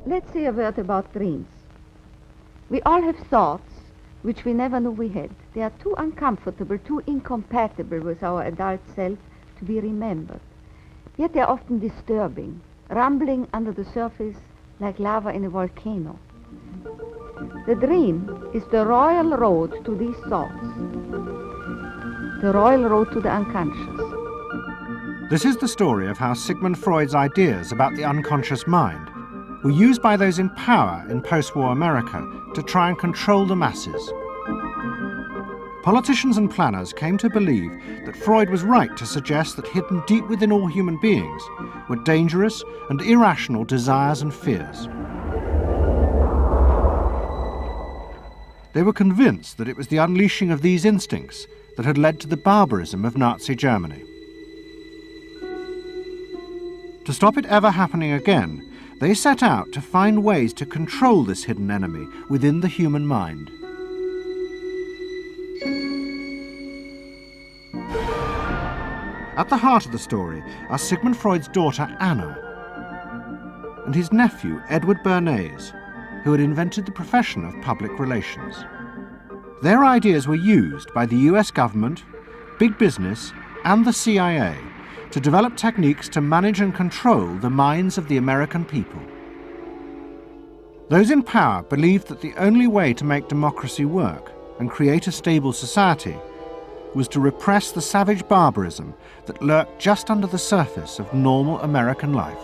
Let's say a word about dreams. We all have thoughts which we never knew we had. They are too uncomfortable, too incompatible with our adult self to be remembered. Yet they are often disturbing, rumbling under the surface like lava in a volcano. The dream is the royal road to these thoughts, the royal road to the unconscious. This is the story of how Sigmund Freud's ideas about the unconscious mind were used by those in power in post-war America to try and control the masses. Politicians and planners came to believe that Freud was right to suggest that hidden deep within all human beings were dangerous and irrational desires and fears. They were convinced that it was the unleashing of these instincts that had led to the barbarism of Nazi Germany. To stop it ever happening again, they set out to find ways to control this hidden enemy within the human mind. At the heart of the story are Sigmund Freud's daughter Anna and his nephew Edward Bernays, who had invented the profession of public relations. Their ideas were used by the US government, big business, and the CIA to develop techniques to manage and control the minds of the American people. Those in power believed that the only way to make democracy work and create a stable society was to repress the savage barbarism that lurked just under the surface of normal American life.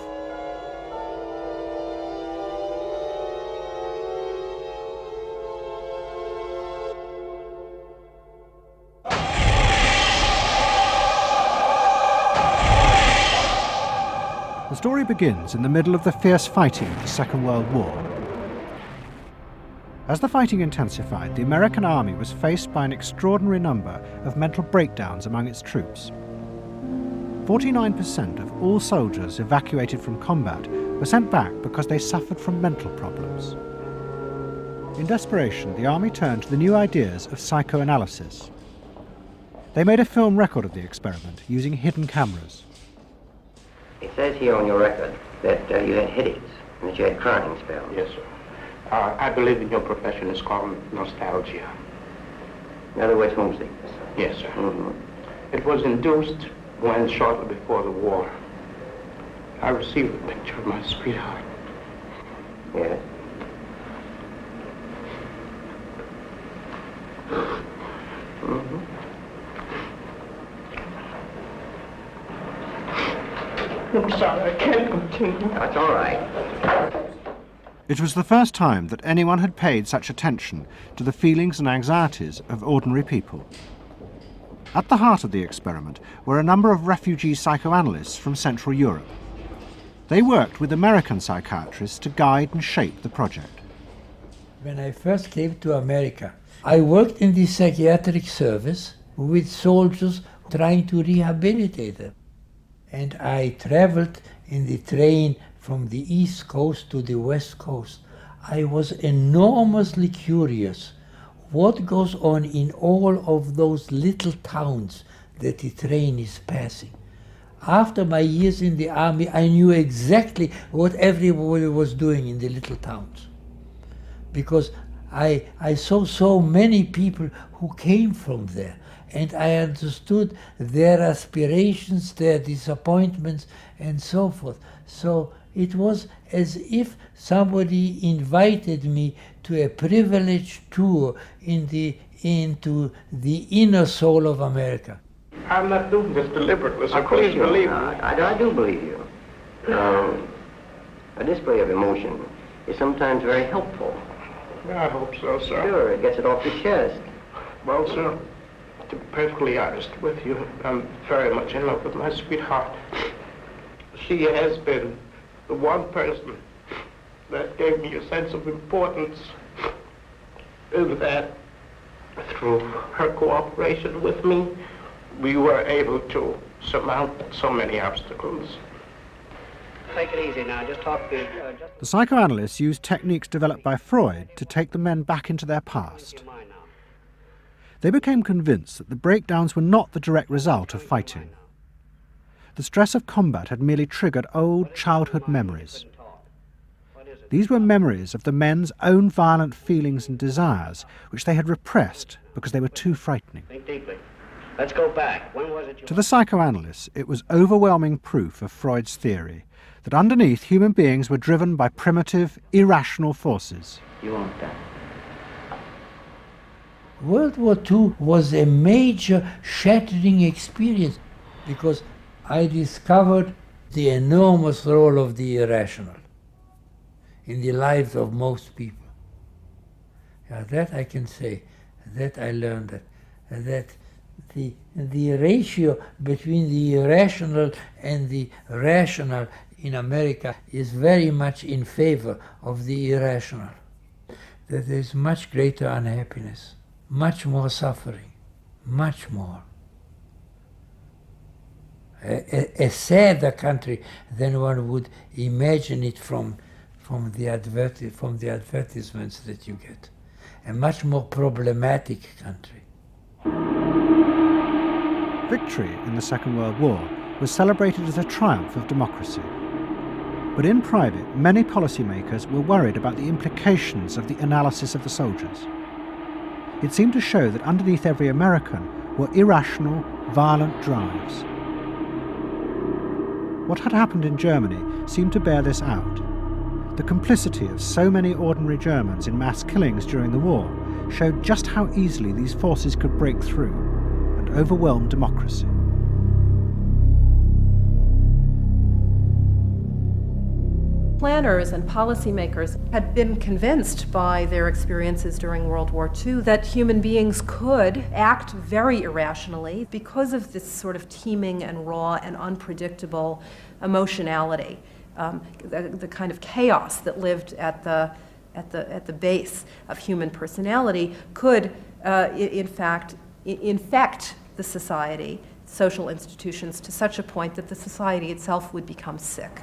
The story begins in the middle of the fierce fighting of the Second World War. As the fighting intensified, the American army was faced by an extraordinary number of mental breakdowns among its troops. 49% of all soldiers evacuated from combat were sent back because they suffered from mental problems. In desperation, the army turned to the new ideas of psychoanalysis. They made a film record of the experiment using hidden cameras. It says here on your record that you had headaches and that you had crying spells. Yes, sir. I believe in your profession is called nostalgia. In other words, homesickness. Yes, sir. Mm-hmm. It was induced when, shortly before the war, I received a picture of my sweetheart. Yes. Mm-hmm. I'm sorry, I can't continue. That's all right. It was the first time that anyone had paid such attention to the feelings and anxieties of ordinary people. At the heart of the experiment were a number of refugee psychoanalysts from Central Europe. They worked with American psychiatrists to guide and shape the project. When I first came to America, I worked in the psychiatric service with soldiers trying to rehabilitate them. And I traveled in the train from the East Coast to the West Coast. I was enormously curious what goes on in all of those little towns that the train is passing. After my years in the army, I knew exactly what everybody was doing in the little towns. Because I saw so many people who came from there. And I understood their aspirations, their disappointments, and so forth. So it was as if somebody invited me to a privileged tour into the inner soul of America. I'm not doing this deliberately, so Of course please you're believe me. not. I do believe you. A display of emotion is sometimes very helpful. I hope so, sir. Sure, it gets it off the chest. Well, sir, to be perfectly honest with you, I'm very much in love with my sweetheart. She has been the one person that gave me a sense of importance, and that through her cooperation with me, we were able to surmount so many obstacles. Take it easy now, just talk to... The psychoanalysts used techniques developed by Freud to take the men back into their past. They became convinced that the breakdowns were not the direct result of fighting. The stress of combat had merely triggered old childhood memories. These were memories of the men's own violent feelings and desires, which they had repressed because they were too frightening. Think deeply. Let's go back. When was it you... To the psychoanalysts, it was overwhelming proof of Freud's theory that underneath human beings were driven by primitive, irrational forces. You want that? World War II was a major shattering experience because I discovered the enormous role of the irrational in the lives of most people. Yeah, that I can say, that I learned that the ratio between the irrational and the rational in America is very much in favor of the irrational. That there is much greater unhappiness, much more suffering, much more. A sadder country than one would imagine it from the advertisements that you get. A much more problematic country. Victory in the Second World War was celebrated as a triumph of democracy. But in private, many policymakers were worried about the implications of the analysis of the soldiers. It seemed to show that underneath every American were irrational, violent drives. What had happened in Germany seemed to bear this out. The complicity of so many ordinary Germans in mass killings during the war showed just how easily these forces could break through and overwhelm democracy. Planners and policymakers had been convinced by their experiences during World War II that human beings could act very irrationally because of this sort of teeming and raw and unpredictable emotionality, the kind of chaos that lived at the base of human personality could, in fact, infect the society, social institutions, to such a point that the society itself would become sick.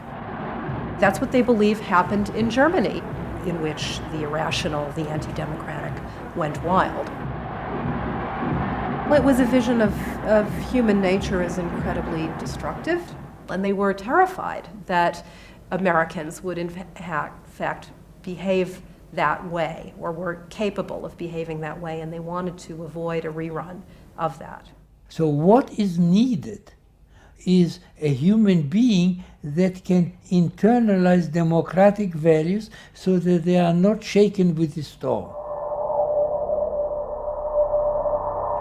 That's what they believe happened in Germany, in which the irrational, the anti-democratic, went wild. It was a vision of human nature as incredibly destructive, and they were terrified that Americans would in fact behave that way, or were capable of behaving that way, and they wanted to avoid a rerun of that. So what is needed is a human being that can internalize democratic values so that they are not shaken with the storm.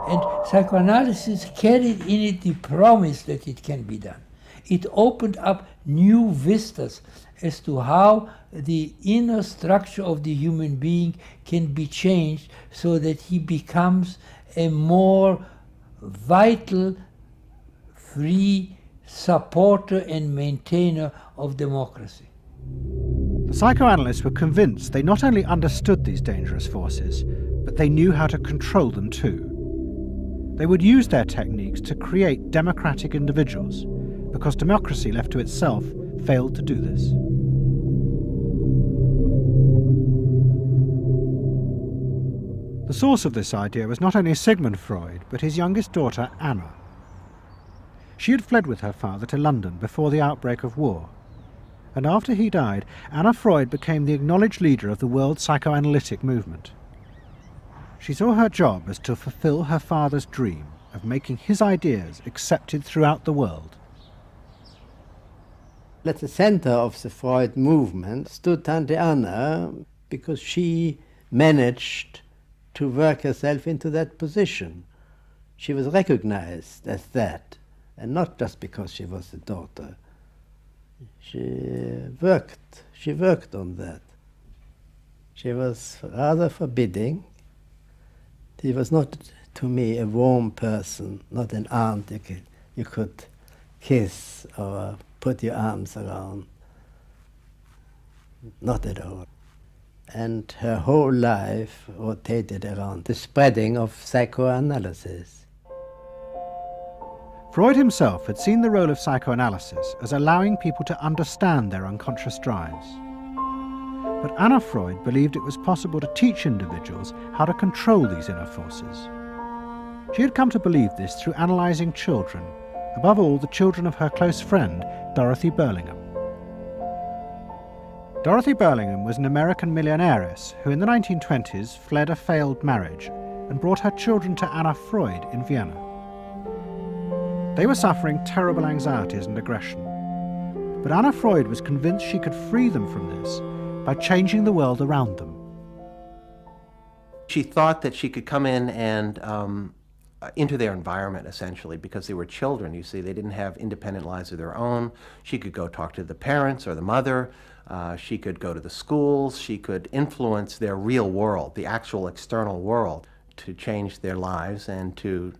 And psychoanalysis carried in it the promise that it can be done. It opened up new vistas as to how the inner structure of the human being can be changed so that he becomes a more vital, free supporter and maintainer of democracy. The psychoanalysts were convinced they not only understood these dangerous forces, but they knew how to control them too. They would use their techniques to create democratic individuals, because democracy left to itself failed to do this. The source of this idea was not only Sigmund Freud, but his youngest daughter, Anna. She had fled with her father to London before the outbreak of war, and after he died, Anna Freud became the acknowledged leader of the world psychoanalytic movement. She saw her job as to fulfill her father's dream of making his ideas accepted throughout the world. At the center of the Freud movement stood Tante Anna, because she managed to work herself into that position. She was recognized as that, and not just because she was the daughter. She worked on that. She was rather forbidding. She was not, to me, a warm person, not an aunt you could kiss or put your arms around. Not at all. And her whole life rotated around the spreading of psychoanalysis. Freud himself had seen the role of psychoanalysis as allowing people to understand their unconscious drives. But Anna Freud believed it was possible to teach individuals how to control these inner forces. She had come to believe this through analysing children, above all the children of her close friend, Dorothy Burlingham. Dorothy Burlingham was an American millionairess who in the 1920s fled a failed marriage and brought her children to Anna Freud in Vienna. They were suffering terrible anxieties and aggression, but Anna Freud was convinced she could free them from this by changing the world around them. She thought that she could come in and into their environment, essentially, because they were children, you see. They didn't have independent lives of their own. She could go talk to the parents or the mother. She could go to the schools. She could influence their real world, the actual external world, to change their lives and to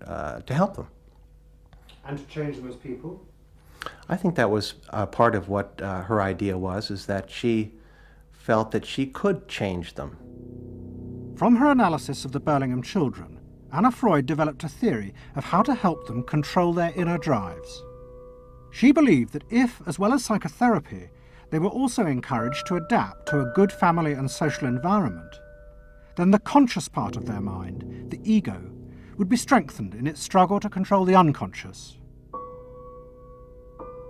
help them. And to change them as people? I think that was part of what her idea was, is that she felt that she could change them. From her analysis of the Burlingham children, Anna Freud developed a theory of how to help them control their inner drives. She believed that if, as well as psychotherapy, they were also encouraged to adapt to a good family and social environment, then the conscious part of their mind, the ego, would be strengthened in its struggle to control the unconscious.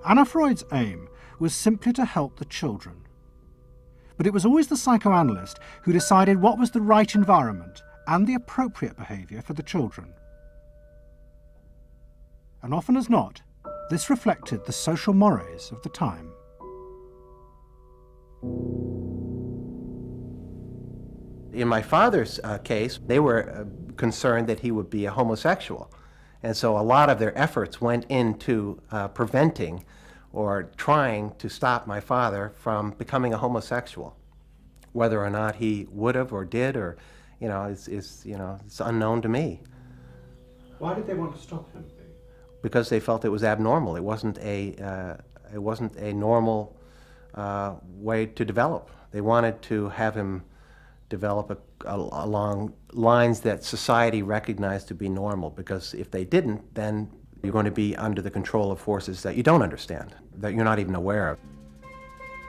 Anna Freud's aim was simply to help the children. But it was always the psychoanalyst who decided what was the right environment and the appropriate behaviour for the children. And often as not, this reflected the social mores of the time. In my father's case, they were concerned that he would be a homosexual. And so a lot of their efforts went into preventing or trying to stop my father from becoming a homosexual. Whether or not he would have or did, or, it's unknown to me. Why did they want to stop him? Because they felt it was abnormal. It wasn't a normal way to develop. They wanted to have him develop along lines that society recognized to be normal, because if they didn't, then you're going to be under the control of forces that you don't understand, that you're not even aware of.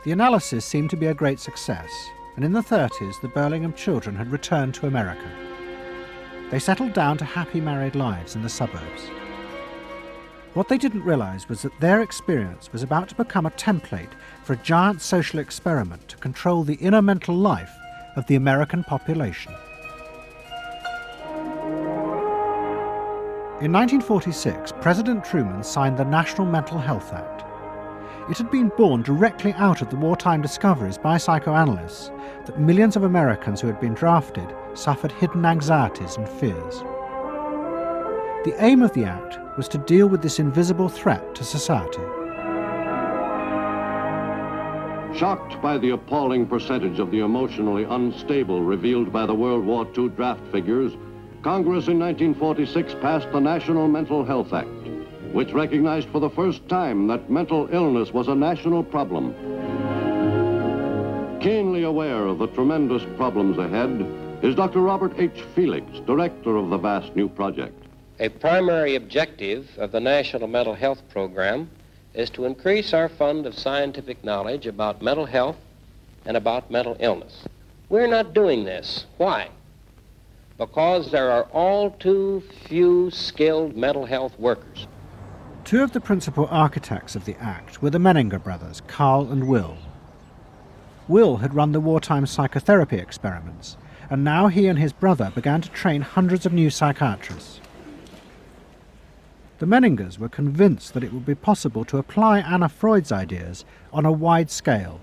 The analysis seemed to be a great success, and in the 30s the Burlingham children had returned to America. They settled down to happy married lives in the suburbs. What they didn't realize was that their experience was about to become a template for a giant social experiment to control the inner mental life of the American population. In 1946, President Truman signed the National Mental Health Act. It had been born directly out of the wartime discoveries by psychoanalysts that millions of Americans who had been drafted suffered hidden anxieties and fears. The aim of the act was to deal with this invisible threat to society. Shocked by the appalling percentage of the emotionally unstable revealed by the World War II draft figures, Congress in 1946 passed the National Mental Health Act, which recognized for the first time that mental illness was a national problem. Keenly aware of the tremendous problems ahead is Dr. Robert H. Felix, director of the vast new project. A primary objective of the National Mental Health Program is to increase our fund of scientific knowledge about mental health and about mental illness. We're not doing this. Why? Because there are all too few skilled mental health workers. Two of the principal architects of the Act were the Menninger brothers, Carl and Will. Will had run the wartime psychotherapy experiments, and now he and his brother began to train hundreds of new psychiatrists. The Menningers were convinced that it would be possible to apply Anna Freud's ideas on a wide scale,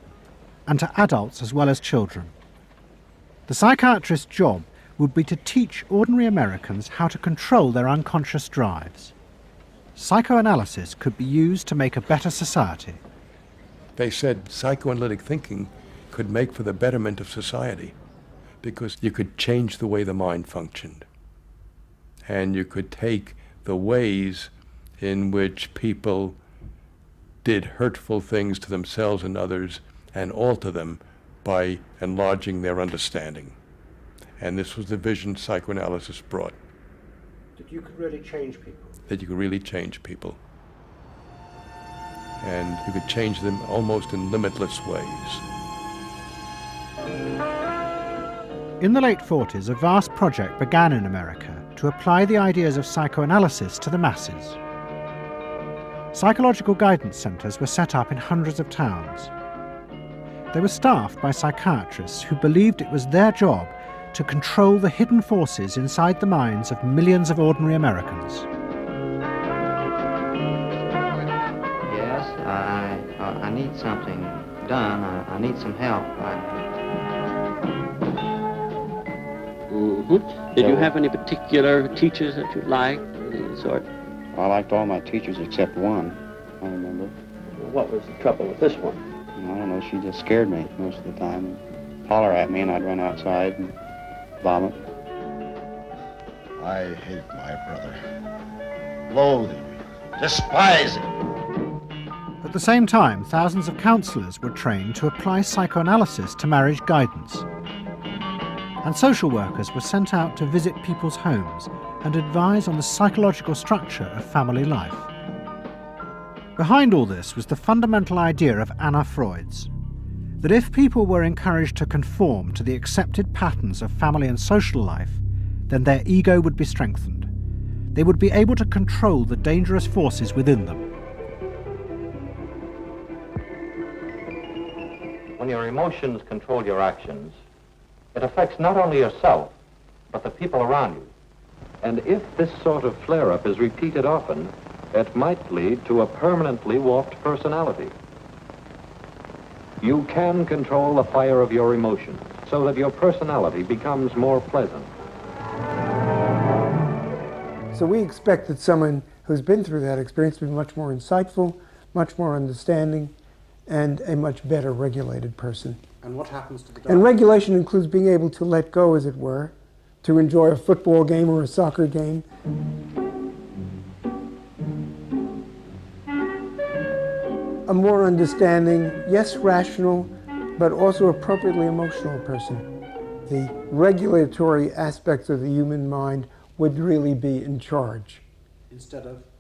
and to adults as well as children. The psychiatrist's job would be to teach ordinary Americans how to control their unconscious drives. Psychoanalysis could be used to make a better society. They said psychoanalytic thinking could make for the betterment of society, because you could change the way the mind functioned. And you could take the ways in which people did hurtful things to themselves and others and alter them by enlarging their understanding. And this was the vision psychoanalysis brought. That you could really change people. That you could really change people. And you could change them almost in limitless ways. In the late 40s, a vast project began in America to apply the ideas of psychoanalysis to the masses. Psychological guidance centres were set up in hundreds of towns. They were staffed by psychiatrists who believed it was their job to control the hidden forces inside the minds of millions of ordinary Americans. Yes, I need something done. I need some help. Did you have any particular teachers that you liked, any sort? I liked all my teachers except one, I remember. What was the trouble with this one? I don't know, she just scared me most of the time. Holler at me and I'd run outside and vomit. I hate my brother. Loathe him. Despise him. At the same time, thousands of counselors were trained to apply psychoanalysis to marriage guidance. And social workers were sent out to visit people's homes and advise on the psychological structure of family life. Behind all this was the fundamental idea of Anna Freud's, that if people were encouraged to conform to the accepted patterns of family and social life, then their ego would be strengthened. They would be able to control the dangerous forces within them. When your emotions control your actions, it affects not only yourself, but the people around you. And if this sort of flare-up is repeated often, it might lead to a permanently warped personality. You can control the fire of your emotions so that your personality becomes more pleasant. So we expect that someone who's been through that experience to be much more insightful, much more understanding, and a much better regulated person. And what happens to the dog? And regulation includes being able to let go, as it were, to enjoy a football game or a soccer game. A more understanding, yes, rational, but also appropriately emotional person. The regulatory aspects of the human mind would really be in charge.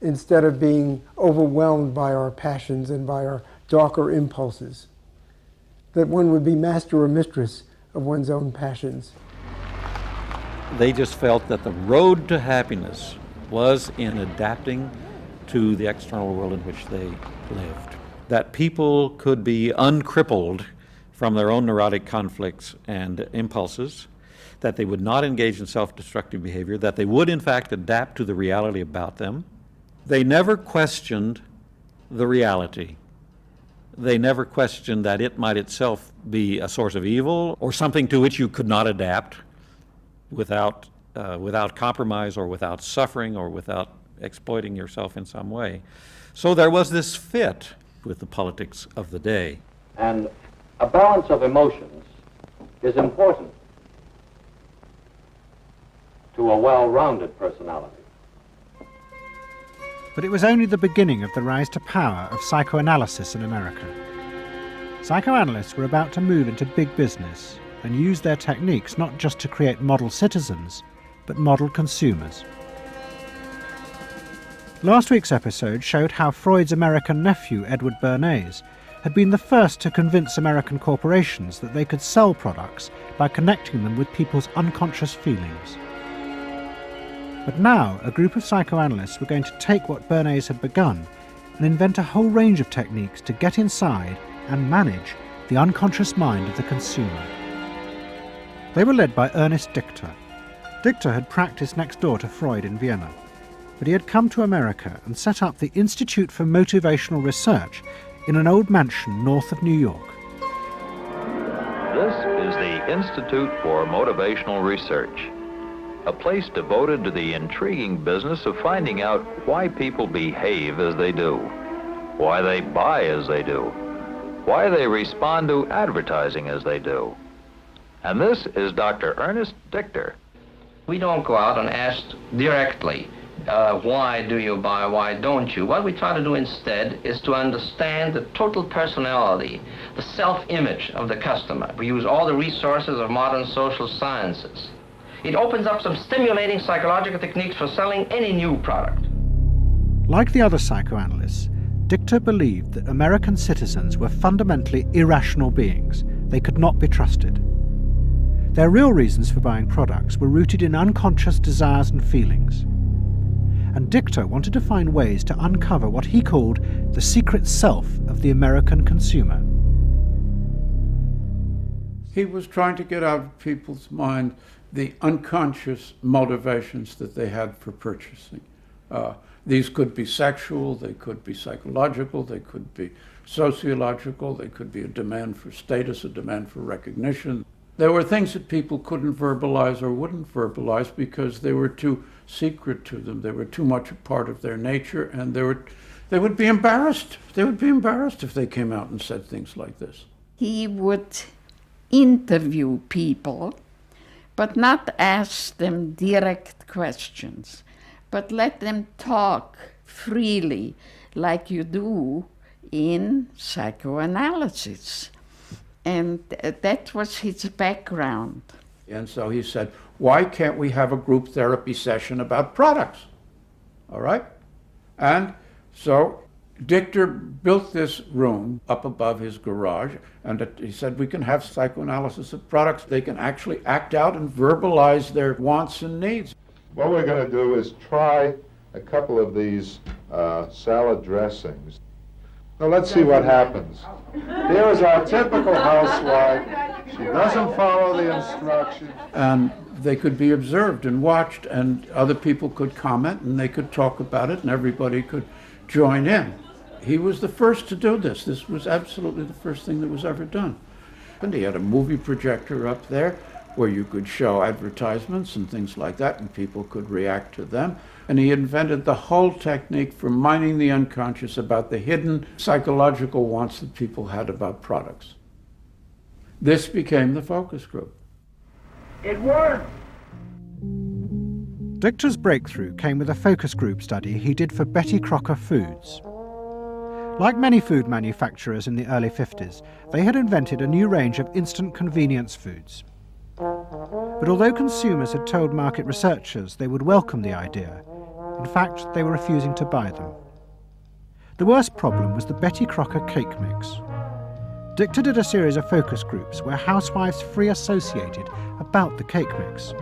Instead of being overwhelmed by our passions and by our darker impulses. That one would be master or mistress of one's own passions. They just felt that the road to happiness was in adapting to the external world in which they lived. That people could be uncrippled from their own neurotic conflicts and impulses, that they would not engage in self-destructive behavior, that they would in fact adapt to the reality about them. They never questioned the reality. They never questioned that it might itself be a source of evil or something to which you could not adapt without compromise or without suffering or without exploiting yourself in some way. So there was this fit with the politics of the day. And a balance of emotions is important to a well-rounded personality. But it was only the beginning of the rise to power of psychoanalysis in America. Psychoanalysts were about to move into big business and use their techniques not just to create model citizens, but model consumers. Last week's episode showed how Freud's American nephew, Edward Bernays, had been the first to convince American corporations that they could sell products by connecting them with people's unconscious feelings. But now, a group of psychoanalysts were going to take what Bernays had begun and invent a whole range of techniques to get inside and manage the unconscious mind of the consumer. They were led by Ernest Dichter. Dichter had practiced next door to Freud in Vienna, but he had come to America and set up the Institute for Motivational Research in an old mansion north of New York. This is the Institute for Motivational Research, a place devoted to the intriguing business of finding out why people behave as they do, why they buy as they do, why they respond to advertising as they do. And this is Dr. Ernest Dichter. We don't go out and ask directly, why do you buy, why don't you? What we try to do instead is to understand the total personality, the self-image of the customer. We use all the resources of modern social sciences. It opens up some stimulating psychological techniques for selling any new product. Like the other psychoanalysts, Dichter believed that American citizens were fundamentally irrational beings. They could not be trusted. Their real reasons for buying products were rooted in unconscious desires and feelings. And Dichter wanted to find ways to uncover what he called the secret self of the American consumer. He was trying to get out of people's mind the unconscious motivations that they had for purchasing. These could be sexual, they could be psychological, they could be sociological, they could be a demand for status, a demand for recognition. There were things that people couldn't verbalize or wouldn't verbalize because they were too secret to them. They were too much a part of their nature, and they would be embarrassed. They would be embarrassed if they came out and said things like this. He would interview people, but not ask them direct questions, but let them talk freely like you do in psychoanalysis. And that was his background. And so he said, why can't we have a group therapy session about products? All right? And so Dichter built this room up above his garage, and he said, we can have psychoanalysis of products. They can actually act out and verbalize their wants and needs. What we're going to do is try a couple of these salad dressings. Now let's see what happens. Here is our typical housewife. She doesn't follow the instructions. And they could be observed and watched, and other people could comment, and they could talk about it, and everybody could join in. He was the first to do this. This was absolutely the first thing that was ever done. And he had a movie projector up there where you could show advertisements and things like that, and people could react to them. And he invented the whole technique for mining the unconscious about the hidden psychological wants that people had about products. This became the focus group. It worked! Dichter's breakthrough came with a focus group study he did for Betty Crocker Foods. Like many food manufacturers in the early 50s, they had invented a new range of instant convenience foods. But although consumers had told market researchers they would welcome the idea, in fact, they were refusing to buy them. The worst problem was the Betty Crocker cake mix. Dichter did a series of focus groups where housewives free associated about the cake mix.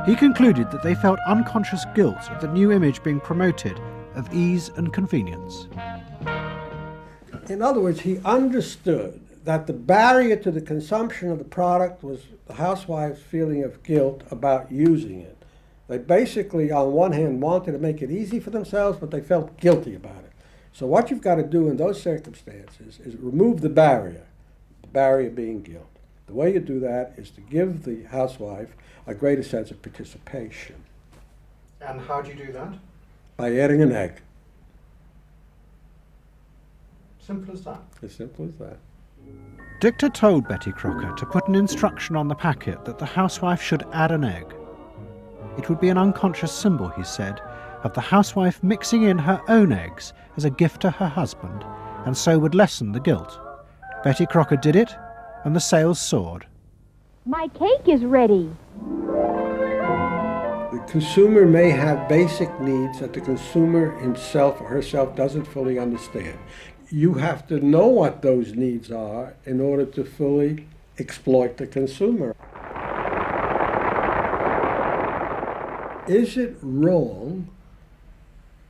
He concluded that they felt unconscious guilt at the new image being promoted of ease and convenience. In other words, he understood that the barrier to the consumption of the product was the housewife's feeling of guilt about using it. They basically, on one hand, wanted to make it easy for themselves, but they felt guilty about it. So what you've got to do in those circumstances is remove the barrier being guilt. The way you do that is to give the housewife a greater sense of participation. And how do you do that? By adding an egg. Simple as that. As simple as that. Dichter told Betty Crocker to put an instruction on the packet that the housewife should add an egg. It would be an unconscious symbol, he said, of the housewife mixing in her own eggs as a gift to her husband, and so would lessen the guilt. Betty Crocker did it, and the sales soared. My cake is ready. The consumer may have basic needs that the consumer himself or herself doesn't fully understand. You have to know what those needs are in order to fully exploit the consumer. Is it wrong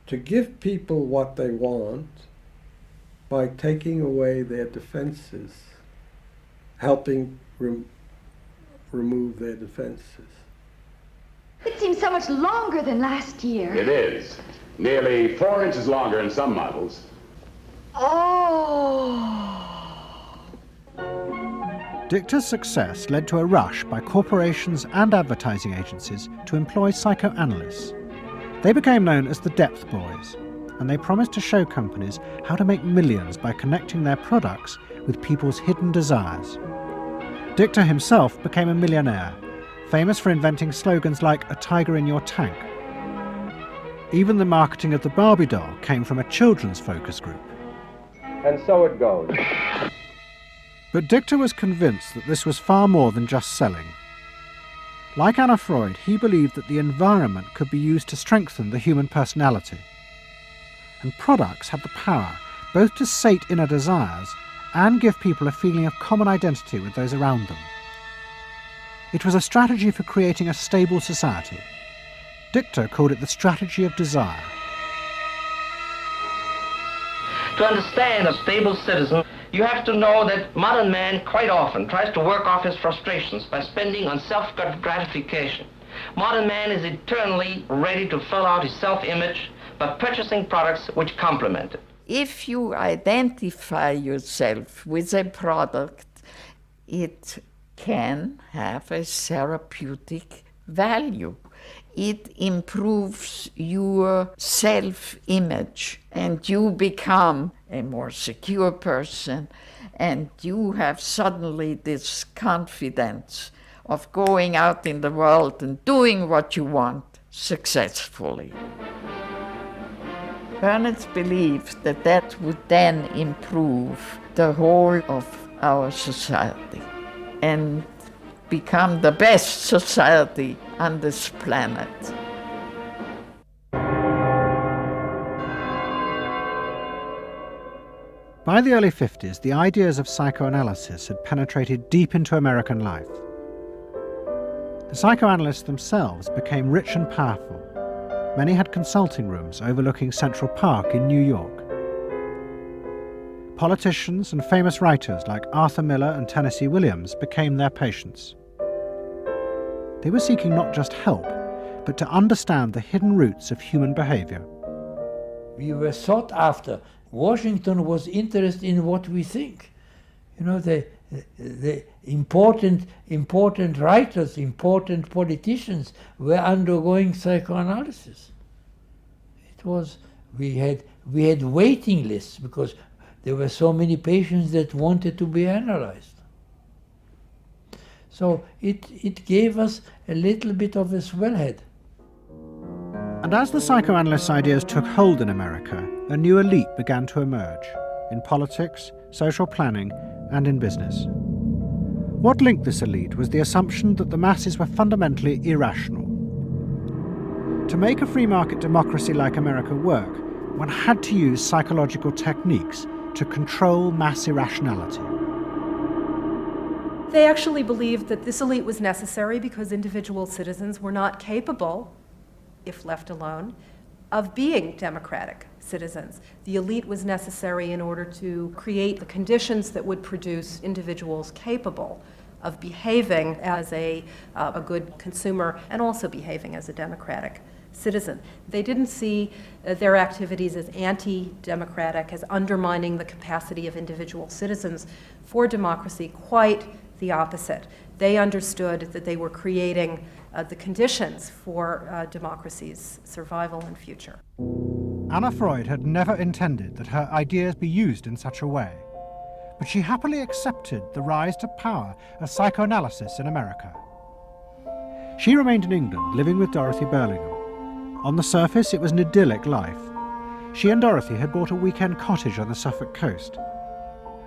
to give people what they want by taking away their defenses, helping remove their defenses? It seems so much longer than last year. It is. Nearly 4 inches longer in some models. Oh. Dichter's success led to a rush by corporations and advertising agencies to employ psychoanalysts. They became known as the Depth Boys, and they promised to show companies how to make millions by connecting their products with people's hidden desires. Dichter himself became a millionaire, famous for inventing slogans like "a tiger in your tank." Even the marketing of the Barbie doll came from a children's focus group. And so it goes. But Dichter was convinced that this was far more than just selling. Like Anna Freud, he believed that the environment could be used to strengthen the human personality. And products had the power both to sate inner desires and give people a feeling of common identity with those around them. It was a strategy for creating a stable society. Dichter called it the strategy of desire. To understand a stable citizen, You have to know that modern man quite often tries to work off his frustrations by spending on self-gratification. Modern man is eternally ready to fill out his self-image by purchasing products which complement it. If you identify yourself with a product, it can have a therapeutic value. It improves your self-image, and you become a more secure person, and you have suddenly this confidence of going out in the world and doing what you want successfully. Bernays believed that that would then improve the whole of our society and become the best society on this planet. By the early 50s, the ideas of psychoanalysis had penetrated deep into American life. The psychoanalysts themselves became rich and powerful. Many had consulting rooms overlooking Central Park in New York. Politicians and famous writers like Arthur Miller and Tennessee Williams became their patients. They were seeking not just help, but to understand the hidden roots of human behavior. We were sought after. Washington was interested in what we think. You know, the important writers, important politicians were undergoing psychoanalysis. It was, we had waiting lists because there were so many patients that wanted to be analyzed. So it gave us a little bit of a swellhead. And as the psychoanalysts' ideas took hold in America, a new elite began to emerge in politics, social planning, and in business. What linked this elite was the assumption that the masses were fundamentally irrational. To make a free market democracy like America work, one had to use psychological techniques to control mass irrationality. They actually believed that this elite was necessary because individual citizens were not capable, if left alone, of being democratic citizens. The elite was necessary in order to create the conditions that would produce individuals capable of behaving as a good consumer and also behaving as a democratic citizen. They didn't see their activities as anti-democratic, as undermining the capacity of individual citizens for democracy. Quite the opposite. They understood that they were creating the conditions for democracy's survival and future. Anna Freud had never intended that her ideas be used in such a way, but she happily accepted the rise to power of psychoanalysis in America. She remained in England, living with Dorothy Burlingham. On the surface, it was an idyllic life. She and Dorothy had bought a weekend cottage on the Suffolk coast.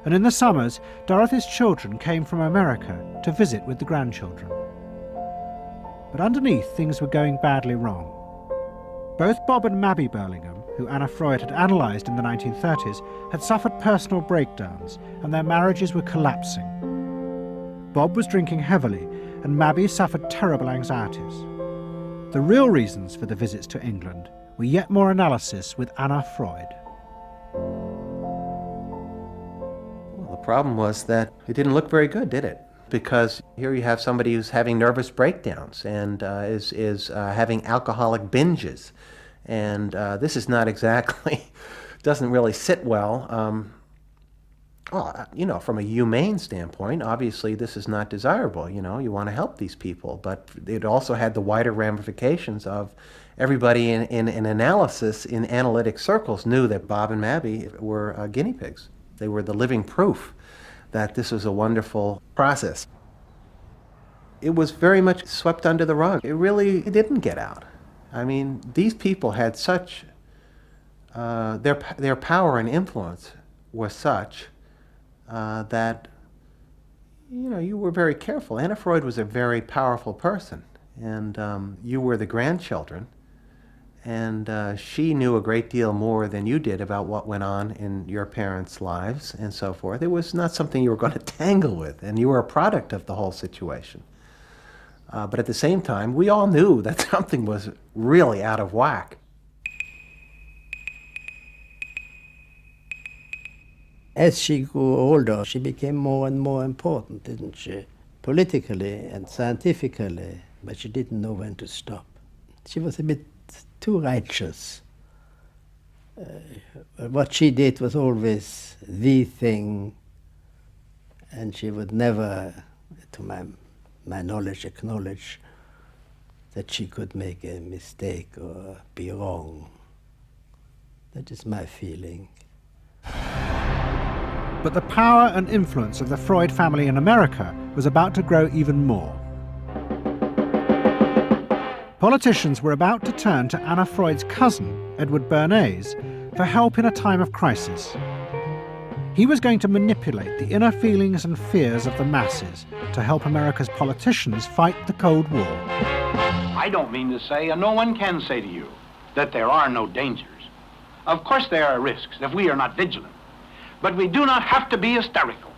And in the summers, Dorothy's children came from America to visit with the grandchildren. But underneath, things were going badly wrong. Both Bob and Mabby Burlingham, who Anna Freud had analysed in the 1930s, had suffered personal breakdowns, and their marriages were collapsing. Bob was drinking heavily, and Mabby suffered terrible anxieties. The real reasons for the visits to England were yet more analysis with Anna Freud. Well, the problem was that it didn't look very good, did it? Because here you have somebody who's having nervous breakdowns and is having alcoholic binges. And this is not exactly, doesn't really sit well. Well, you know, from a humane standpoint, obviously this is not desirable. You know, you want to help these people, but it also had the wider ramifications of everybody in analysis, in analytic circles, knew that Bob and Mabby were guinea pigs. They were the living proof that this was a wonderful process. It was very much swept under the rug. It didn't get out. I mean, these people had such, their power and influence was such that, you know, you were very careful. Anna Freud was a very powerful person, and you were the grandchildren, and she knew a great deal more than you did about what went on in your parents' lives and so forth. It was not something you were going to tangle with, and you were a product of the whole situation. But at the same time, we all knew that something was really out of whack. As she grew older, she became more and more important, didn't she? Politically and scientifically, but she didn't know when to stop. She was a bit too righteous. What she did was always the thing, and she would never, to my knowledge, acknowledge that she could make a mistake or be wrong. That is my feeling. But the power and influence of the Freud family in America was about to grow even more. Politicians were about to turn to Anna Freud's cousin, Edward Bernays, for help in a time of crisis. He was going to manipulate the inner feelings and fears of the masses to help America's politicians fight the Cold War. I don't mean to say, and no one can say to you, that there are no dangers. Of course there are risks if we are not vigilant. But we do not have to be hysterical.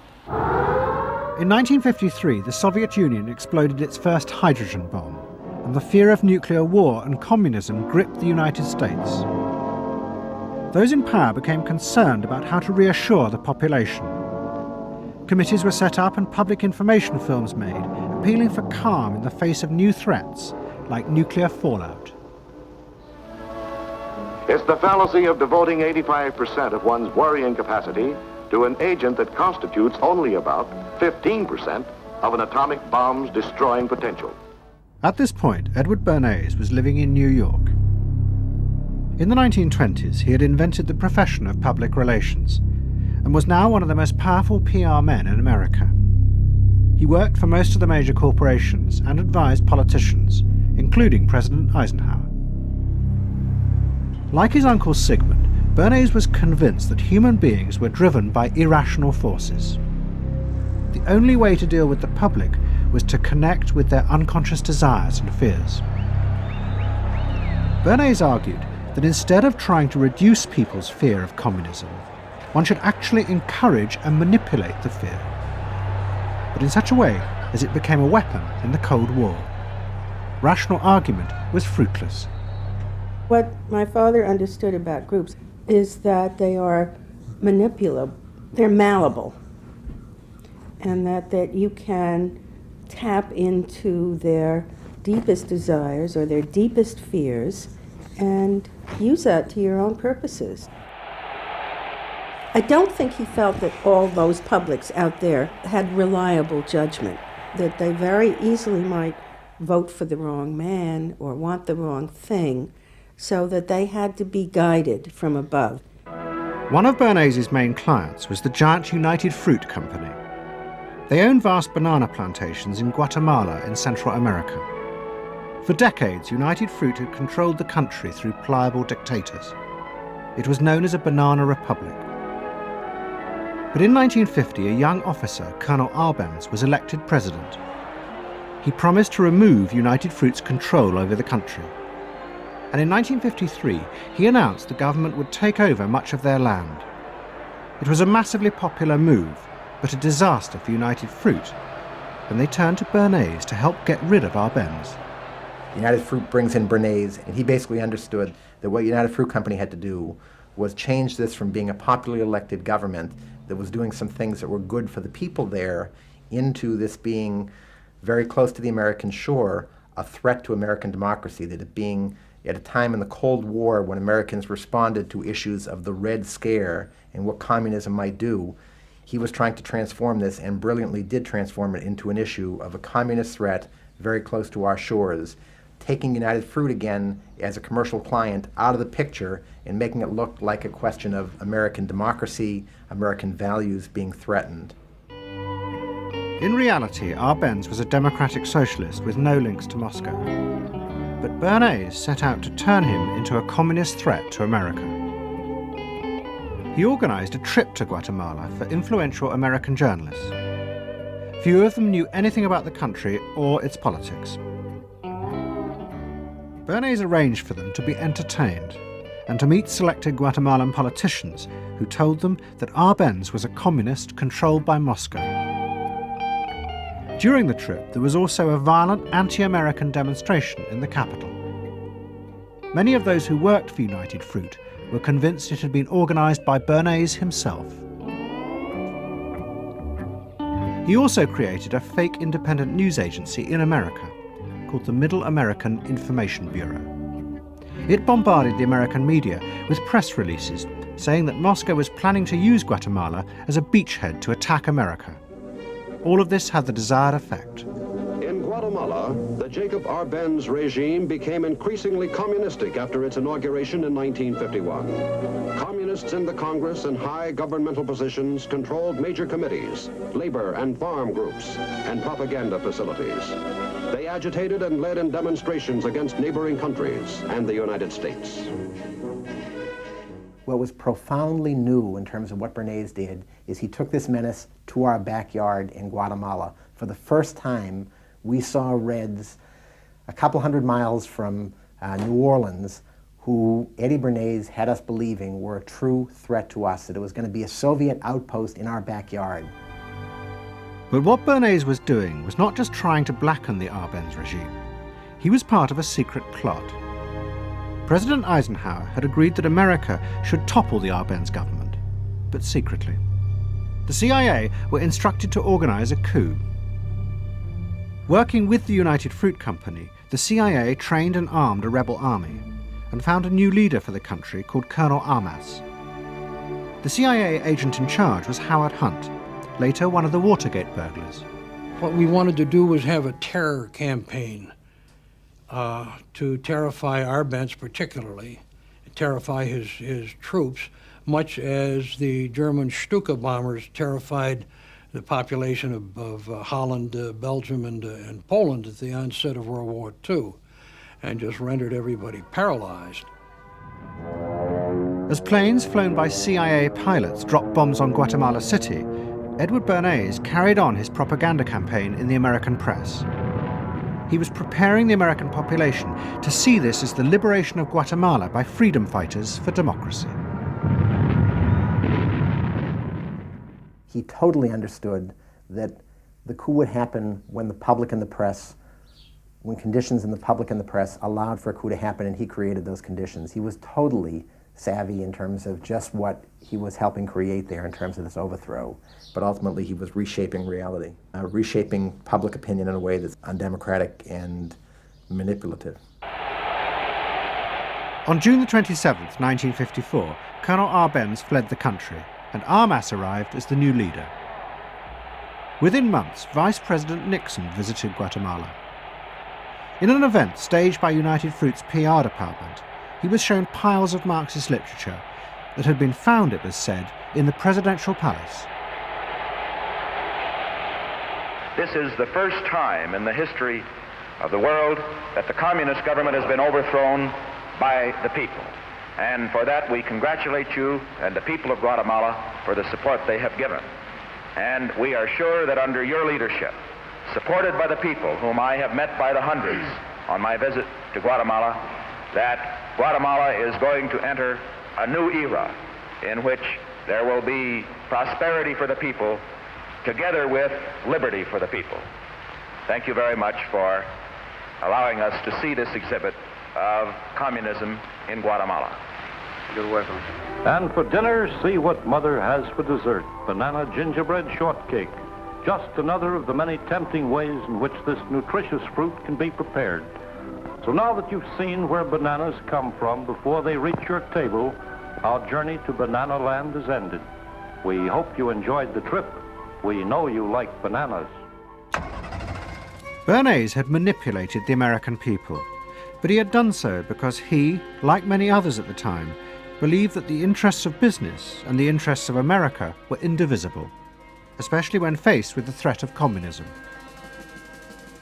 In 1953, the Soviet Union exploded its first hydrogen bomb, and the fear of nuclear war and communism gripped the United States. Those in power became concerned about how to reassure the population. Committees were set up and public information films made, appealing for calm in the face of new threats, like nuclear fallout. It's the fallacy of devoting 85% of one's worrying capacity to an agent that constitutes only about 15% of an atomic bomb's destroying potential. At this point, Edward Bernays was living in New York. In the 1920s, he had invented the profession of public relations and was now one of the most powerful PR men in America. He worked for most of the major corporations and advised politicians, including President Eisenhower. Like his uncle Sigmund, Bernays was convinced that human beings were driven by irrational forces. The only way to deal with the public was to connect with their unconscious desires and fears. Bernays argued that instead of trying to reduce people's fear of communism, one should actually encourage and manipulate the fear, but in such a way as it became a weapon in the Cold War. Rational argument was fruitless. What my father understood about groups is that they are manipulable, they're malleable, and that you can tap into their deepest desires or their deepest fears and use that to your own purposes. I don't think he felt that all those publics out there had reliable judgment, that they very easily might vote for the wrong man or want the wrong thing, so that they had to be guided from above. One of Bernays' main clients was the giant United Fruit Company. They owned vast banana plantations in Guatemala in Central America. For decades, United Fruit had controlled the country through pliable dictators. It was known as a banana republic. But in 1950, a young officer, Colonel Arbenz, was elected president. He promised to remove United Fruit's control over the country. And in 1953, he announced the government would take over much of their land. It was a massively popular move, but a disaster for United Fruit, and they turned to Bernays to help get rid of Arbenz. United Fruit brings in Bernays, and he basically understood that what United Fruit Company had to do was change this from being a popularly elected government that was doing some things that were good for the people there into this being very close to the American shore, a threat to American democracy, that it being at a time in the Cold War when Americans responded to issues of the Red Scare and what communism might do, he was trying to transform this and brilliantly did transform it into an issue of a communist threat very close to our shores, taking United Fruit again as a commercial client out of the picture and making it look like a question of American democracy, American values being threatened. In reality, Arbenz was a democratic socialist with no links to Moscow. But Bernays set out to turn him into a communist threat to America. He organized a trip to Guatemala for influential American journalists. Few of them knew anything about the country or its politics. Bernays arranged for them to be entertained and to meet selected Guatemalan politicians who told them that Arbenz was a communist controlled by Moscow. During the trip, there was also a violent anti-American demonstration in the capital. Many of those who worked for United Fruit were convinced it had been organized by Bernays himself. He also created a fake independent news agency in America called the Middle American Information Bureau. It bombarded the American media with press releases saying that Moscow was planning to use Guatemala as a beachhead to attack America. All of this had the desired effect. In Guatemala, the Jacob Arbenz regime became increasingly communistic after its inauguration in 1951. Communists in the Congress and high governmental positions controlled major committees, labor and farm groups, and propaganda facilities. They agitated and led in demonstrations against neighboring countries and the United States. What was profoundly new in terms of what Bernays did is he took this menace to our backyard in Guatemala. For the first time, we saw Reds a couple hundred miles from New Orleans who Eddie Bernays had us believing were a true threat to us, that it was going to be a Soviet outpost in our backyard. But what Bernays was doing was not just trying to blacken the Arbenz regime. He was part of a secret plot. President Eisenhower had agreed that America should topple the Arbenz government, but secretly. The CIA were instructed to organize a coup. Working with the United Fruit Company, the CIA trained and armed a rebel army and found a new leader for the country called Colonel Armas. The CIA agent in charge was Howard Hunt, later one of the Watergate burglars. What we wanted to do was have a terror campaign to terrify Arbenz particularly, terrify his troops, much as the German Stuka bombers terrified the population of Holland, Belgium, and Poland at the onset of World War II, and just rendered everybody paralyzed. As planes flown by CIA pilots dropped bombs on Guatemala City, Edward Bernays carried on his propaganda campaign in the American press. He was preparing the American population to see this as the liberation of Guatemala by freedom fighters for democracy. He totally understood that the coup would happen when the public and the press, when conditions in the public and the press allowed for a coup to happen, and he created those conditions. He was totally savvy in terms of just what he was helping create there in terms of this overthrow. But ultimately he was reshaping reality, reshaping public opinion in a way that's undemocratic and manipulative. On June the 27th, 1954, Colonel Arbenz fled the country, and Armas arrived as the new leader. Within months, Vice President Nixon visited Guatemala. In an event staged by United Fruit's PR department, he was shown piles of Marxist literature that had been found, it was said, in the presidential palace. This is the first time in the history of the world that the communist government has been overthrown by the people. And for that we congratulate you and the people of Guatemala for the support they have given. And we are sure that under your leadership, supported by the people whom I have met by the hundreds on my visit to Guatemala, that Guatemala is going to enter a new era in which there will be prosperity for the people together with liberty for the people. Thank you very much for allowing us to see this exhibit of communism in Guatemala. You're welcome. And for dinner, see what Mother has for dessert. Banana gingerbread shortcake. Just another of the many tempting ways in which this nutritious fruit can be prepared. So now that you've seen where bananas come from before they reach your table, our journey to Banana Land is ended. We hope you enjoyed the trip. We know you like bananas. Bernays had manipulated the American people, but he had done so because he, like many others at the time, believed that the interests of business and the interests of America were indivisible, especially when faced with the threat of communism.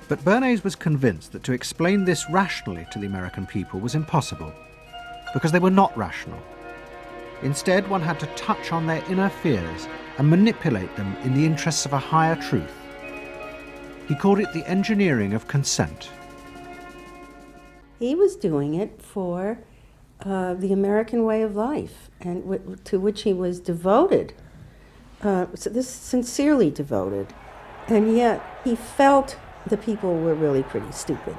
But Bernays was convinced that to explain this rationally to the American people was impossible, because they were not rational. Instead, one had to touch on their inner fears and manipulate them in the interests of a higher truth. He called it the engineering of consent. He was doing it for the American way of life, and to which he was devoted, sincerely devoted, and yet he felt the people were really pretty stupid.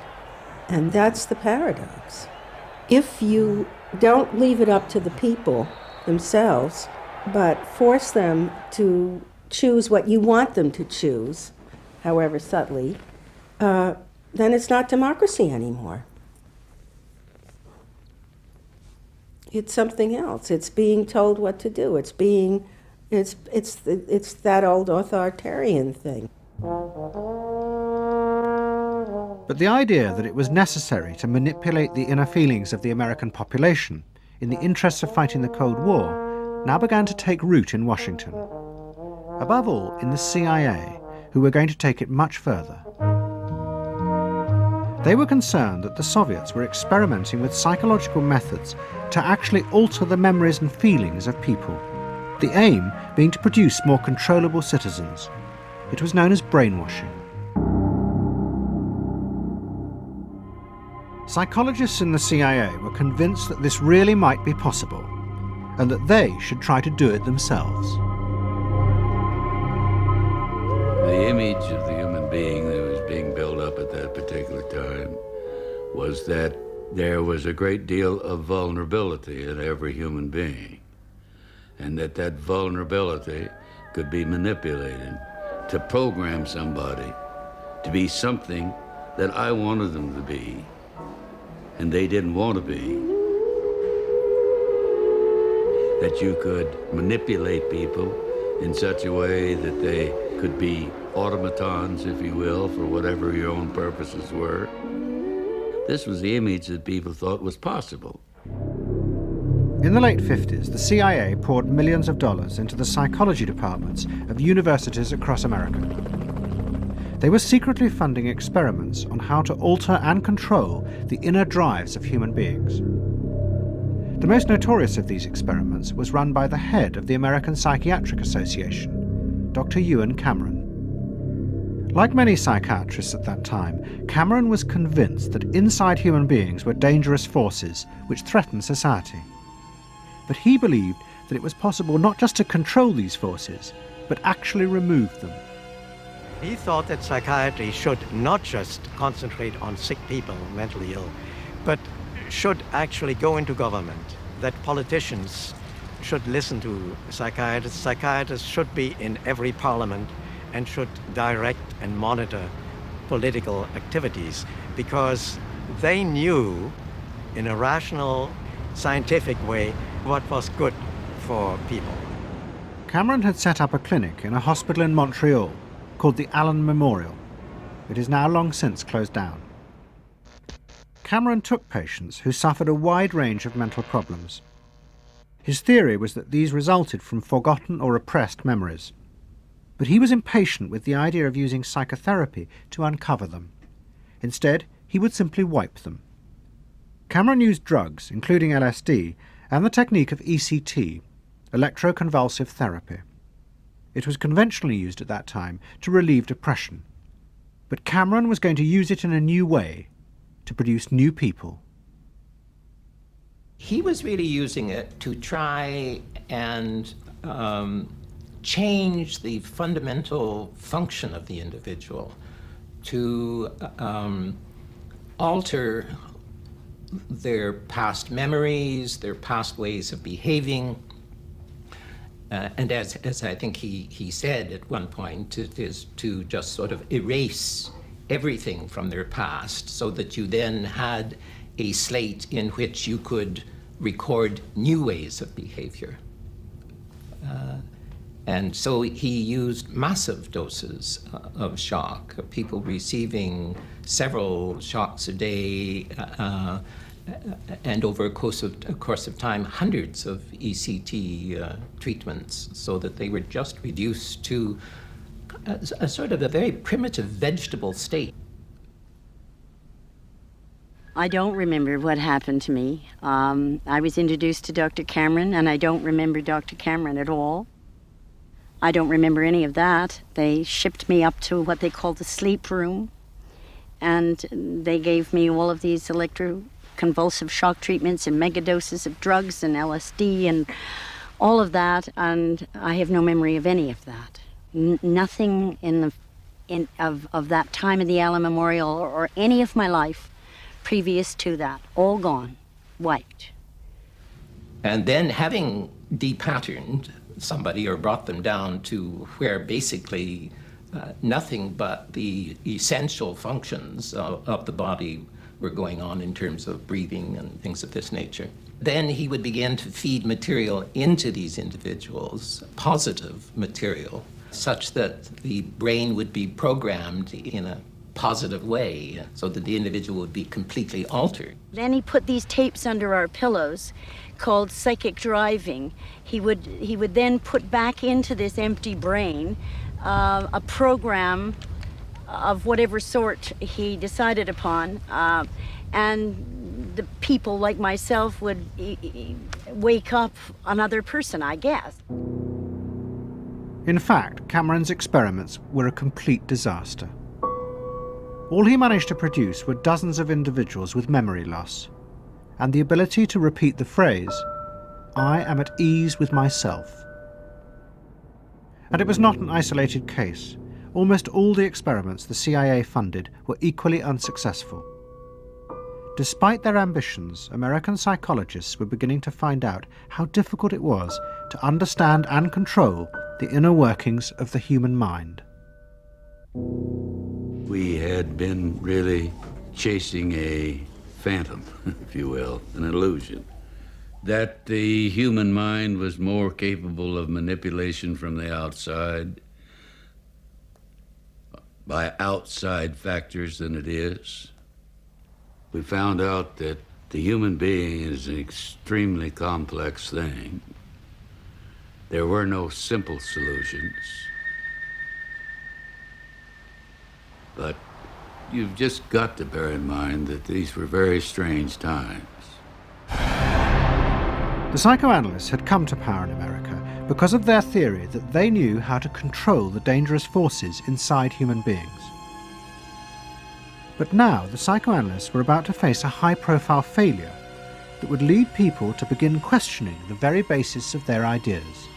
And that's the paradox. If you don't leave it up to the people themselves, but force them to choose what you want them to choose, however subtly, then it's not democracy anymore. It's something else. It's being told what to do. It's that old authoritarian thing. But the idea that it was necessary to manipulate the inner feelings of the American population in the interests of fighting the Cold War now began to take root in Washington. Above all, in the CIA, who were going to take it much further. They were concerned that the Soviets were experimenting with psychological methods to actually alter the memories and feelings of people, the aim being to produce more controllable citizens. It was known as brainwashing. Psychologists in the CIA were convinced that this really might be possible, and that they should try to do it themselves. The image of the human being that was being built up at that particular time was that there was a great deal of vulnerability in every human being, and that vulnerability could be manipulated to program somebody to be something that I wanted them to be, and they didn't want to be. That you could manipulate people in such a way that they could be automatons, if you will, for whatever your own purposes were. This was the image that people thought was possible. In the late 50s, the CIA poured millions of dollars into the psychology departments of universities across America. They were secretly funding experiments on how to alter and control the inner drives of human beings. The most notorious of these experiments was run by the head of the American Psychiatric Association, Dr. Ewan Cameron. Like many psychiatrists at that time, Cameron was convinced that inside human beings were dangerous forces which threatened society. But he believed that it was possible not just to control these forces, but actually remove them. He thought that psychiatry should not just concentrate on sick people, mentally ill, but should actually go into government, that politicians should listen to psychiatrists. Psychiatrists should be in every parliament and should direct and monitor political activities, because they knew in a rational, scientific way what was good for people. Cameron had set up a clinic in a hospital in Montreal called the Allen Memorial. It is now long since closed down. Cameron took patients who suffered a wide range of mental problems. His theory was that these resulted from forgotten or repressed memories. But he was impatient with the idea of using psychotherapy to uncover them. Instead, he would simply wipe them. Cameron used drugs, including LSD, and the technique of ECT, electroconvulsive therapy. It was conventionally used at that time to relieve depression. But Cameron was going to use it in a new way, to produce new people. He was really using it to try and change the fundamental function of the individual, to alter their past memories, their past ways of behaving. And as I think he said at one point, it is to just sort of erase everything from their past so that you then had a slate in which you could record new ways of behavior. And so he used massive doses of shock, people receiving several shocks a day, and over a course of time, hundreds of ECT treatments, so that they were just reduced to a sort of a very primitive vegetable state. I don't remember what happened to me. I was introduced to Dr. Cameron, and I don't remember Dr. Cameron at all. I don't remember any of that. They shipped me up to what they called the sleep room, and they gave me all of these electroconvulsive shock treatments and megadoses of drugs and LSD and all of that, and I have no memory of any of that. Nothing of that time of the Allen Memorial or any of my life previous to that, all gone, wiped. And then having depatterned somebody or brought them down to where basically nothing but the essential functions of the body were going on in terms of breathing and things of this nature. Then he would begin to feed material into these individuals, positive material, such that the brain would be programmed in a positive way, so that the individual would be completely altered. Then he put these tapes under our pillows called psychic driving. He would then put back into this empty brain a program of whatever sort he decided upon, and the people like myself would wake up another person, I guess. In fact, Cameron's experiments were a complete disaster. All he managed to produce were dozens of individuals with memory loss, and the ability to repeat the phrase, "I am at ease with myself." And it was not an isolated case. Almost all the experiments the CIA funded were equally unsuccessful. Despite their ambitions, American psychologists were beginning to find out how difficult it was to understand and control the inner workings of the human mind. We had been really chasing a phantom, if you will, an illusion, that the human mind was more capable of manipulation from the outside by outside factors than it is. We found out that the human being is an extremely complex thing. There were no simple solutions. But you've just got to bear in mind that these were very strange times. The psychoanalysts had come to power in America because of their theory that they knew how to control the dangerous forces inside human beings. But now the psychoanalysts were about to face a high-profile failure that would lead people to begin questioning the very basis of their ideas.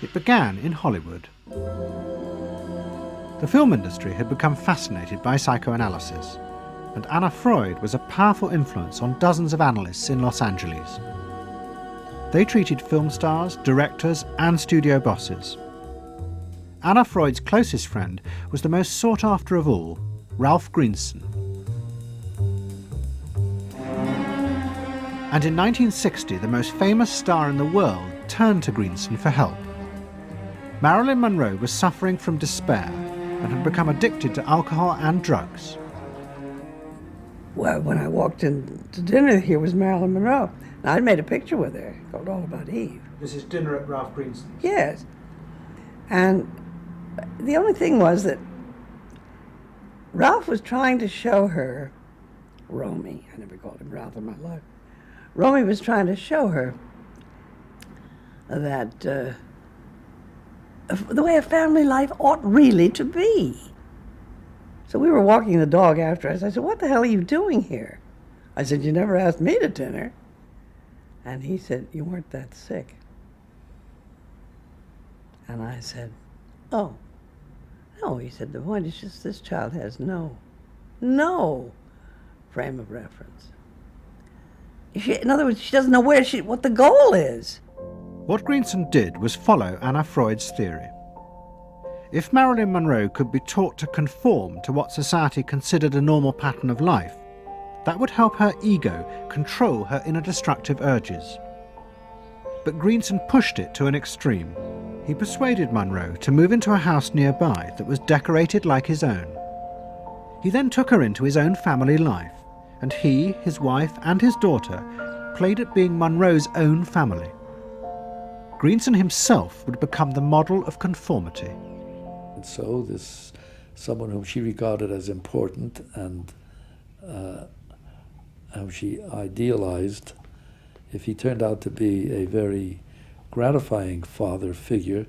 It began in Hollywood. The film industry had become fascinated by psychoanalysis, and Anna Freud was a powerful influence on dozens of analysts in Los Angeles. They treated film stars, directors, and studio bosses. Anna Freud's closest friend was the most sought after of all, Ralph Greenson. And in 1960, the most famous star in the world turned to Greenson for help. Marilyn Monroe was suffering from despair and had become addicted to alcohol and drugs. Well, when I walked in to dinner, here was Marilyn Monroe. And I'd made a picture with her called All About Eve. This is dinner at Ralph Greenson's? Yes. And the only thing was that Ralph was trying to show her, Romy, I never called him Ralph in my life. Romy was trying to show her that the way a family life ought really to be. So we were walking the dog after us. I said, "What the hell are you doing here?" I said, "You never asked me to dinner." And he said, "You weren't that sick." And I said, "Oh, no." He said, "The point is just this child has no frame of reference. In other words, she doesn't know what the goal is." What Greenson did was follow Anna Freud's theory. If Marilyn Monroe could be taught to conform to what society considered a normal pattern of life, that would help her ego control her inner destructive urges. But Greenson pushed it to an extreme. He persuaded Monroe to move into a house nearby that was decorated like his own. He then took her into his own family life, and he, his wife, and his daughter played at being Monroe's own family. Greenson himself would become the model of conformity. And so this someone whom she regarded as important and whom she idealized, if he turned out to be a very gratifying father figure,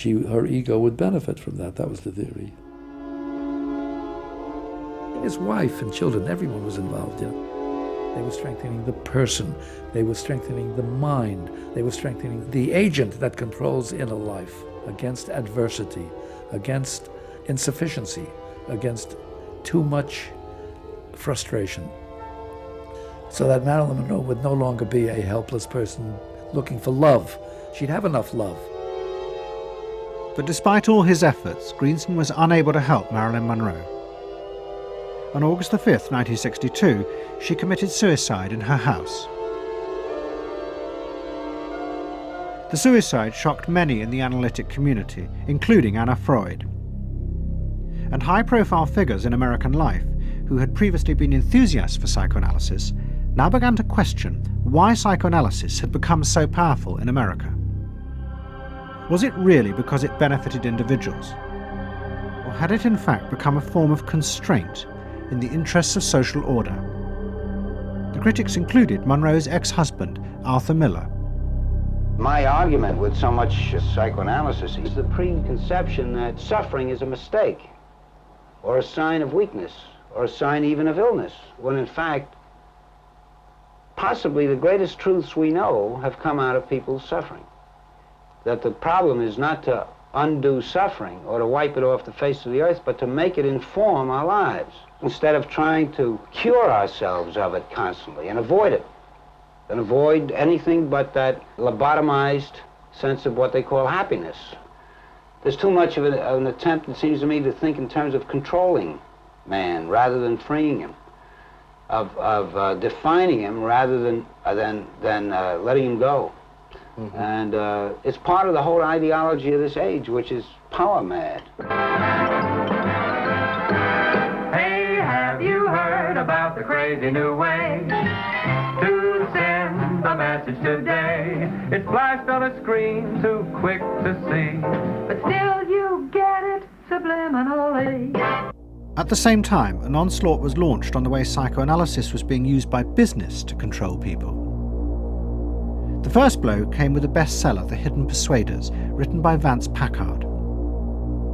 her ego would benefit from that. That was the theory. His wife and children, everyone was involved in it. They were strengthening the person. They were strengthening the mind. They were strengthening the agent that controls inner life against adversity, against insufficiency, against too much frustration. So that Marilyn Monroe would no longer be a helpless person looking for love. She'd have enough love. But despite all his efforts, Greenson was unable to help Marilyn Monroe. On August the 5th, 1962, she committed suicide in her house. The suicide shocked many in the analytic community, including Anna Freud. And high-profile figures in American life, who had previously been enthusiasts for psychoanalysis, now began to question why psychoanalysis had become so powerful in America. Was it really because it benefited individuals? Or had it in fact become a form of constraint in the interests of social order? The critics included Monroe's ex-husband, Arthur Miller. My argument with so much psychoanalysis is the preconception that suffering is a mistake, or a sign of weakness, or a sign even of illness, when in fact, possibly the greatest truths we know have come out of people's suffering. That the problem is not to undo suffering or to wipe it off the face of the earth, but to make it inform our lives, instead of trying to cure ourselves of it constantly and avoid it, and avoid anything but that lobotomized sense of what they call happiness. There's too much of an attempt, it seems to me, to think in terms of controlling man rather than freeing him, of defining him rather than letting him go. Mm-hmm. And it's part of the whole ideology of this age, which is power mad. Hey, have you heard about the crazy new way to send a message today? It's flashed on a screen, too quick to see, but still you get it subliminally. At the same time, an onslaught was launched on the way psychoanalysis was being used by business to control people. The first blow came with the bestseller, The Hidden Persuaders, written by Vance Packard.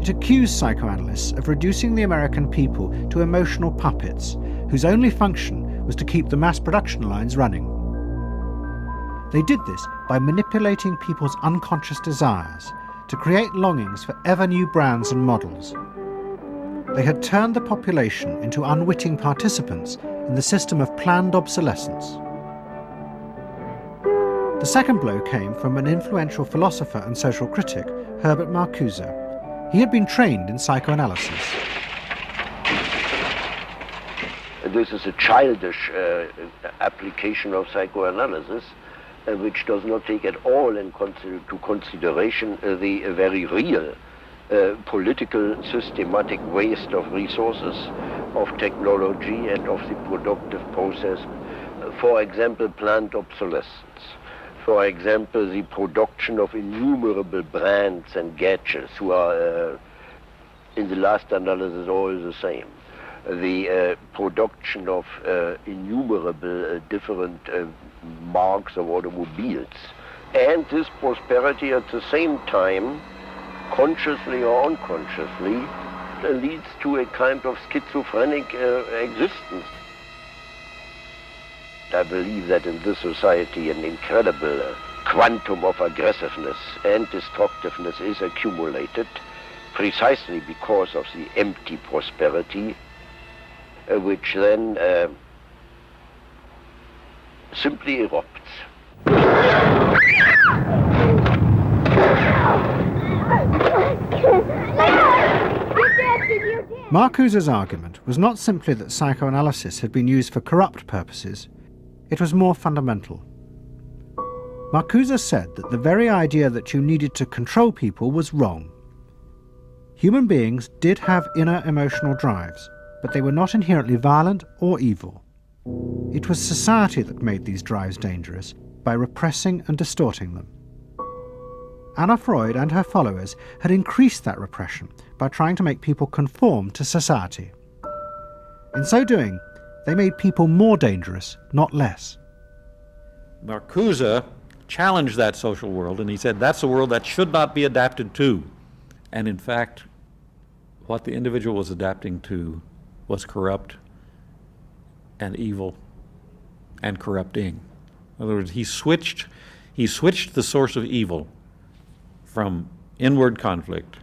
It accused psychoanalysts of reducing the American people to emotional puppets, whose only function was to keep the mass production lines running. They did this by manipulating people's unconscious desires to create longings for ever new brands and models. They had turned the population into unwitting participants in the system of planned obsolescence. The second blow came from an influential philosopher and social critic, Herbert Marcuse. He had been trained in psychoanalysis. This is a childish application of psychoanalysis, which does not take at all into consideration the very real political systematic waste of resources, of technology and of the productive process. For example, planned obsolescence. For example, the production of innumerable brands and gadgets who are, in the last analysis, all the same. The production of innumerable different marks of automobiles. And this prosperity at the same time, consciously or unconsciously, leads to a kind of schizophrenic existence. I believe that in this society an incredible quantum of aggressiveness and destructiveness is accumulated precisely because of the empty prosperity, which then simply erupts. Marcuse's argument was not simply that psychoanalysis had been used for corrupt purposes. It was more fundamental. Marcuse said that the very idea that you needed to control people was wrong. Human beings did have inner emotional drives, but they were not inherently violent or evil. It was society that made these drives dangerous by repressing and distorting them. Anna Freud and her followers had increased that repression by trying to make people conform to society. In so doing, they made people more dangerous, not less. Marcuse challenged that social world, and he said that's a world that should not be adapted to. And in fact, what the individual was adapting to was corrupt and evil and corrupting. In other words, he switched the source of evil from inward conflict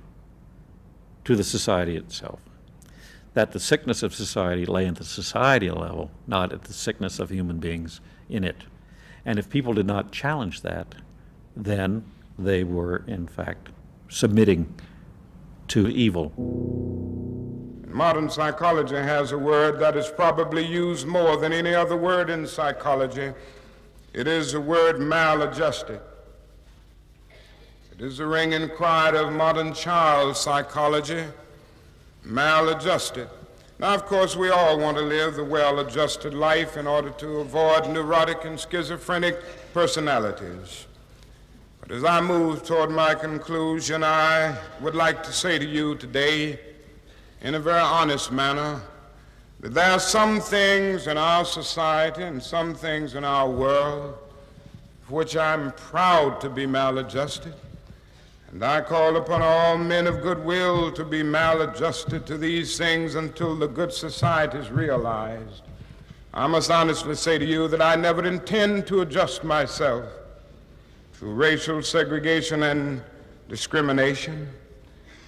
to the society itself. That the sickness of society lay at the society level, not at the sickness of human beings in it. And if people did not challenge that, then they were, in fact, submitting to evil. Modern psychology has a word that is probably used more than any other word in psychology. It is the word maladjusted. It is the ringing cry of modern child psychology, maladjusted. Now, of course, we all want to live the well-adjusted life in order to avoid neurotic and schizophrenic personalities. But as I move toward my conclusion, I would like to say to you today, in a very honest manner, that there are some things in our society and some things in our world for which I'm proud to be maladjusted. And I call upon all men of goodwill to be maladjusted to these things until the good society is realized. I must honestly say to you that I never intend to adjust myself to racial segregation and discrimination.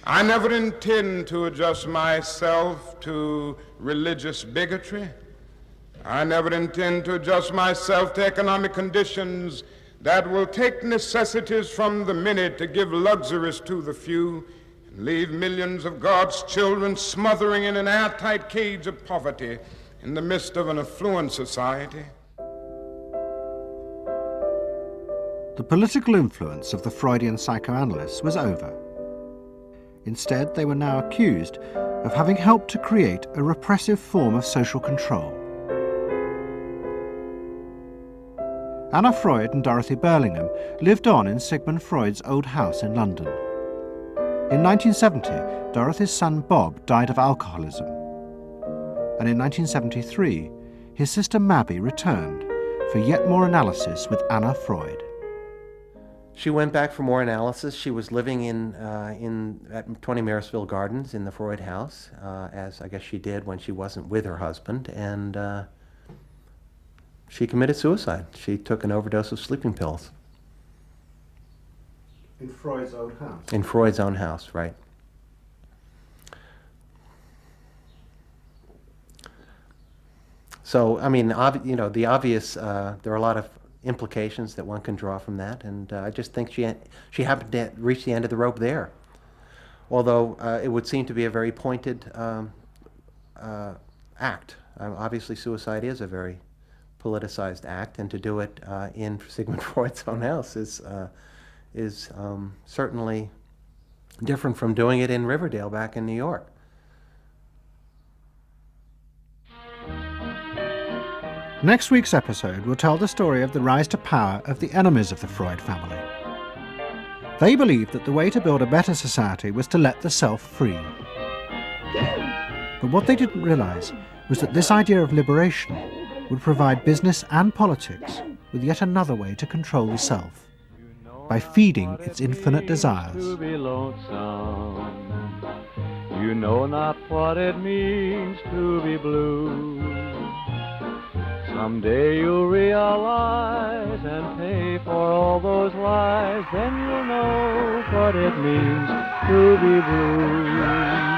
I never intend to adjust myself to religious bigotry. I never intend to adjust myself to economic conditions that will take necessities from the many to give luxuries to the few and leave millions of God's children smothering in an airtight cage of poverty in the midst of an affluent society. The political influence of the Freudian psychoanalysts was over. Instead, they were now accused of having helped to create a repressive form of social control. Anna Freud and Dorothy Burlingham lived on in Sigmund Freud's old house in London. In 1970, Dorothy's son Bob died of alcoholism. And in 1973, his sister Mabby returned for yet more analysis with Anna Freud. She went back for more analysis. She was living at 20 Marisville Gardens in the Freud house, as I guess she did when she wasn't with her husband, and she committed suicide. She took an overdose of sleeping pills. In Freud's own house? In Freud's own house, right. So, I mean, the obvious, there are a lot of implications that one can draw from that, and I just think she happened to reach the end of the rope there. Although it would seem to be a very pointed act. Obviously, suicide is a very politicized act, and to do it in Sigmund Freud's own house is certainly different from doing it in Riverdale back in New York. Next week's episode will tell the story of the rise to power of the enemies of the Freud family. They believed that the way to build a better society was to let the self free. But what they didn't realize was that this idea of liberation would provide business and politics with yet another way to control the self, by feeding its infinite desires. To be lonesome. You know not what it means to be blue. Someday you'll realize and pay for all those lies, then you'll know what it means to be blue.